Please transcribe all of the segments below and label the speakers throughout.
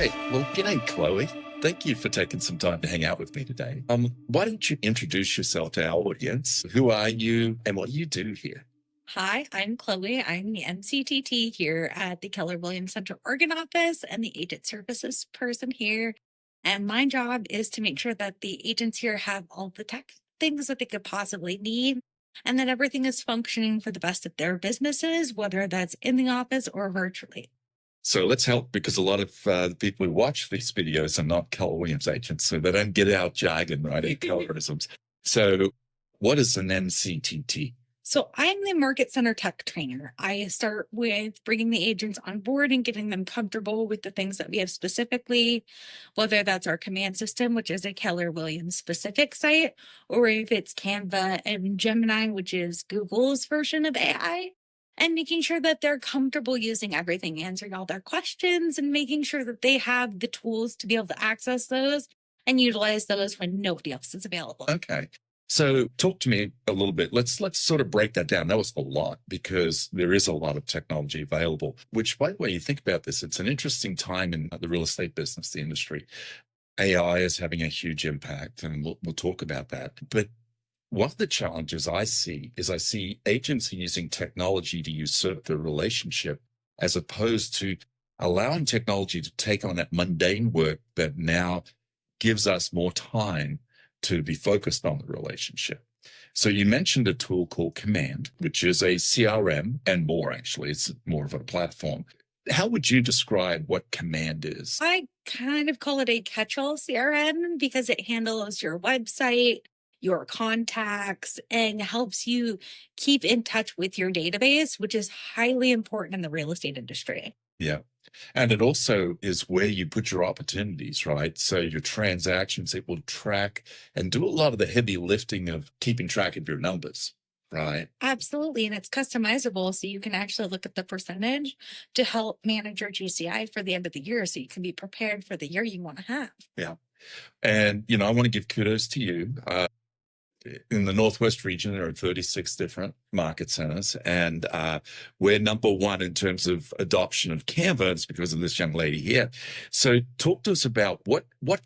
Speaker 1: Great. Well, g'day, Chloe. Thank you for taking some time to hang out with me today. Why don't you introduce yourself to our audience? Who are you and what do you do here?
Speaker 2: Hi, I'm Chloe. I'm the MCTT here at the Keller Williams Central Oregon office and the agent services person here. And my job is to make sure that the agents here have all the tech things that they could possibly need and that everything is functioning for the best of their businesses, whether that's in the office or virtually.
Speaker 1: So let's help, because a lot of the people who watch these videos are not Keller Williams agents, so they don't get our jargon, right? Our Kellerisms. So what is an MCTT?
Speaker 2: So I'm the Market Center Tech Trainer. I start with bringing the agents on board and getting them comfortable with the things that we have specifically, whether that's our command system, which is a Keller Williams specific site, or if it's Canva and Gemini, which is Google's version of AI, and making sure that they're comfortable using everything, answering all their questions and making sure that they have the tools to be able to access those and utilize those when nobody else is available.
Speaker 1: Okay. So talk to me a little bit. Let's sort of break that down. That was a lot because there is a lot of technology available, which, by the way, you think about this, it's an interesting time in the real estate business, the industry. AI is having a huge impact, and we'll talk about that. But one of the challenges I see is I see agents using technology to usurp the relationship as opposed to allowing technology to take on that mundane work that now gives us more time to be focused on the relationship. So you mentioned a tool called Command, which is a CRM and more, actually. It's more of a platform. How would you describe what Command is?
Speaker 2: I kind of call it a catch-all CRM because it handles your website, your contacts, and helps you keep in touch with your database, which is highly important in the real estate industry.
Speaker 1: Yeah. And it also is where you put your opportunities, right? So your transactions, it will track and do a lot of the heavy lifting of keeping track of your numbers, right?
Speaker 2: Absolutely. And it's customizable. So you can actually look at the percentage to help manage your GCI for the end of the year. So you can be prepared for the year you want to have.
Speaker 1: Yeah. And, I want to give kudos to you. In the Northwest region, there are 36 different market centers, and we're number one in terms of adoption of Canva. It's because of this young lady here. So talk to us about what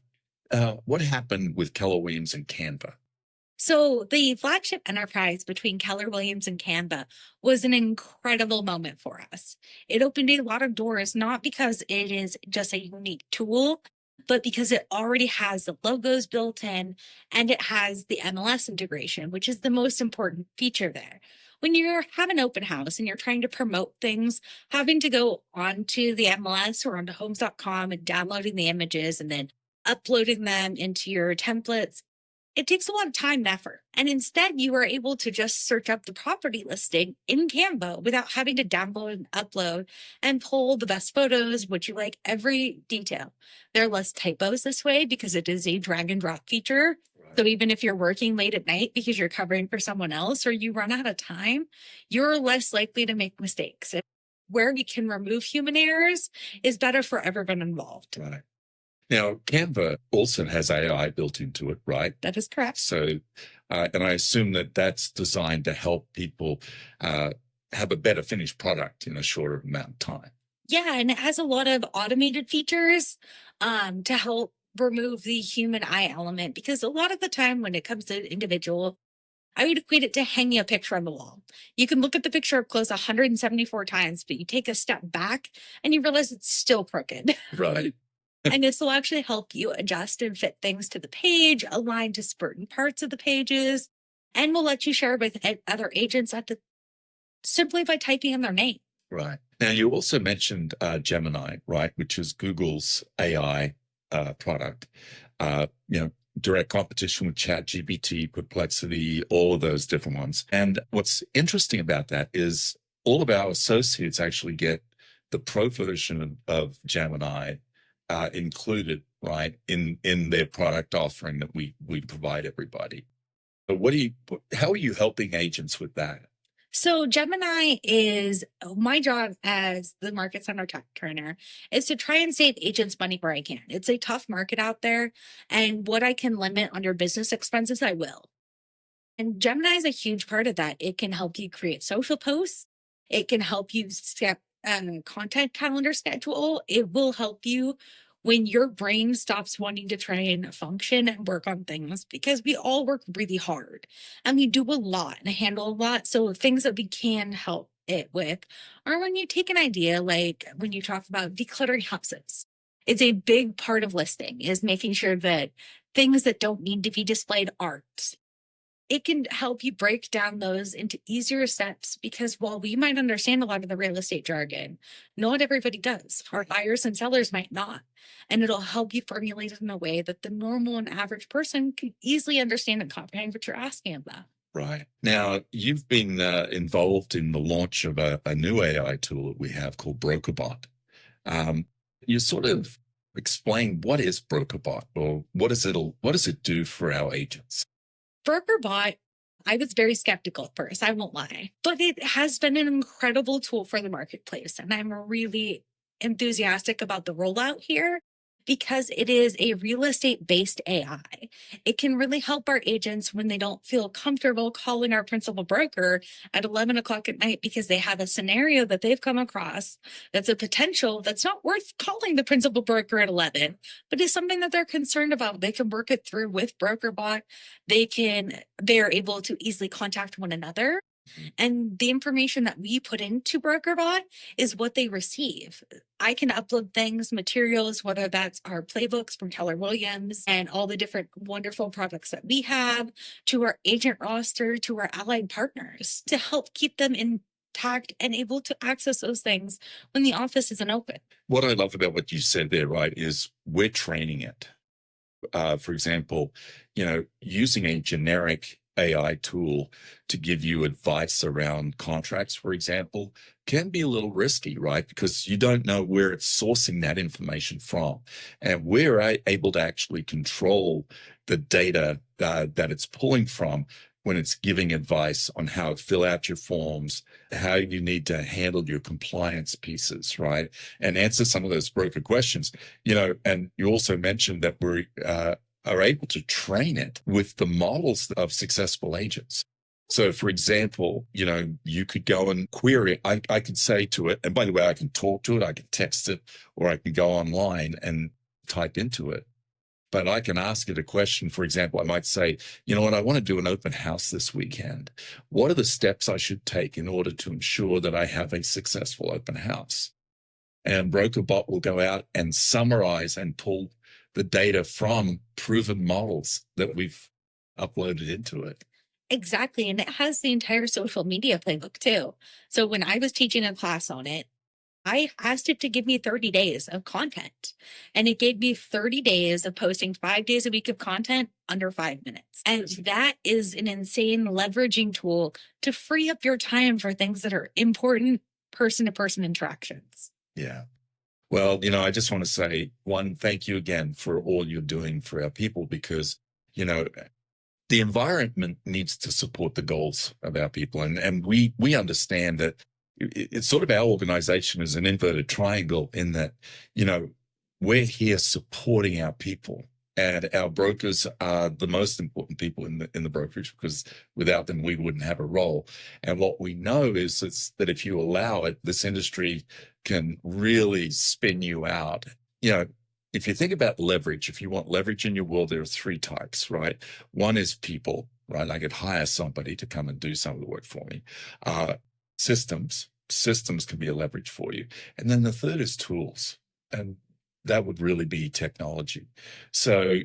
Speaker 1: happened with Keller Williams and Canva.
Speaker 2: So the flagship enterprise between Keller Williams and Canva was an incredible moment for us. It opened a lot of doors, not because it is just a unique tool, but because it already has the logos built in and it has the MLS integration, which is the most important feature there. When you have an open house and you're trying to promote things, having to go onto the MLS or onto homes.com and downloading the images and then uploading them into your templates, it takes a lot of time and effort. And instead, you are able to just search up the property listing in Canva without having to download and upload and pull the best photos, which you like, every detail. There are less typos this way because it is a drag and drop feature.
Speaker 1: Right.
Speaker 2: So even if you're working late at night because you're covering for someone else or you run out of time, you're less likely to make mistakes. Where we can remove human errors is better for everyone involved.
Speaker 1: Right. Now, Canva also has AI built into it, right?
Speaker 2: That is correct.
Speaker 1: So, and I assume that that's designed to help people have a better finished product in a shorter amount of time.
Speaker 2: Yeah, and it has a lot of automated features to help remove the human eye element, because a lot of the time when it comes to an individual, I would equate it to hanging a picture on the wall. You can look at the picture up close 174 times, but you take a step back and you realize it's still crooked.
Speaker 1: Right.
Speaker 2: And this will actually help you adjust and fit things to the page, align to certain parts of the pages, and will let you share with other agents simply by typing in their name.
Speaker 1: Right. Now, you also mentioned Gemini, right, which is Google's AI product. Direct competition with ChatGPT, Perplexity, all of those different ones. And what's interesting about that is all of our associates actually get the pro version of Gemini included, right, in their product offering that we provide everybody. But how are you helping agents with that?
Speaker 2: So Gemini is my job as the Market Center Tech Trainer is to try and save agents money where I can. It's a tough market out there, and what I can limit on your business expenses, I will. And Gemini is a huge part of that. It can help you create social posts. It can help you set content calendar schedule. It will help you when your brain stops wanting to try and function and work on things, because we all work really hard and we do a lot and handle a lot. So things that we can help it with are when you take an idea, like when you talk about decluttering houses. It's a big part of listing is making sure that things that don't need to be displayed aren't. It can help you break down those into easier steps because while we might understand a lot of the real estate jargon, not everybody does. Our buyers and sellers might not. And it'll help you formulate it in a way that the normal and average person can easily understand and comprehend what you're asking of them.
Speaker 1: Right. Now, you've been involved in the launch of a new AI tool that we have called BrokerBot. You sort of explain what is BrokerBot, or what does it do for our agents?
Speaker 2: BrokerBot, I was very skeptical at first, I won't lie, but it has been an incredible tool for the marketplace. And I'm really enthusiastic about the rollout here because it is a real estate based AI. It can really help our agents when they don't feel comfortable calling our principal broker at 11 o'clock at night because they have a scenario that they've come across that's a potential that's not worth calling the principal broker at 11, but is something that they're concerned about. They can work it through with BrokerBot. They're able to easily contact one another. And the information that we put into BrokerBot is what they receive. I can upload things, materials, whether that's our playbooks from Keller Williams and all the different wonderful products that we have, to our agent roster, to our allied partners, to help keep them intact and able to access those things when the office isn't open.
Speaker 1: What I love about what you said there, right, is we're training it. For example, using a generic AI tool to give you advice around contracts, for example, can be a little risky, right? Because you don't know where it's sourcing that information from. And we're able to actually control the data that it's pulling from when it's giving advice on how to fill out your forms, how you need to handle your compliance pieces, right? And answer some of those broker questions. And you also mentioned that we are able to train it with the models of successful agents. So, for example, you could go and query. I could say to it, and by the way, I can talk to it, I can text it, or I can go online and type into it. But I can ask it a question. For example, I might say, you know what, I want to do an open house this weekend. What are the steps I should take in order to ensure that I have a successful open house? And BrokerBot will go out and summarize and pull the data from proven models that we've uploaded into it.
Speaker 2: Exactly. And it has the entire social media playbook too. So when I was teaching a class on it, I asked it to give me 30 days of content, and it gave me 30 days of posting 5 days a week of content under 5 minutes. And that is an insane leveraging tool to free up your time for things that are important person to person interactions.
Speaker 1: Yeah. Well, I just want to say, one, thank you again for all you're doing for our people, because, the environment needs to support the goals of our people. And we understand that it's sort of our organization is an inverted triangle in that, we're here supporting our people, and our brokers are the most important people in the brokerage, because without them, we wouldn't have a role. And what we know is that if you allow it, this industry can really spin you out. If you think about leverage, if you want leverage in your world, there are three types, right? One is people, right? I could hire somebody to come and do some of the work for me. Systems can be a leverage for you. And then the third is tools. And that would really be technology. So,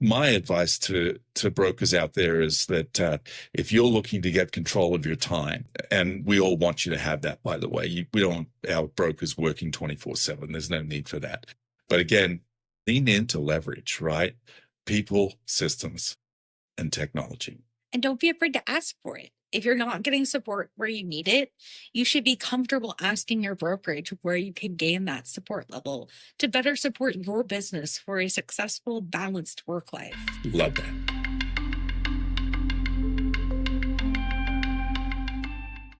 Speaker 1: my advice to brokers out there is that if you're looking to get control of your time, and we all want you to have that, by the way, we don't want our brokers working 24/7. There's no need for that. But again, lean into leverage, right? People, systems, and technology.
Speaker 2: And don't be afraid to ask for it. If you're not getting support where you need it, you should be comfortable asking your brokerage where you can gain that support level to better support your business for a successful, balanced work life.
Speaker 1: Love that.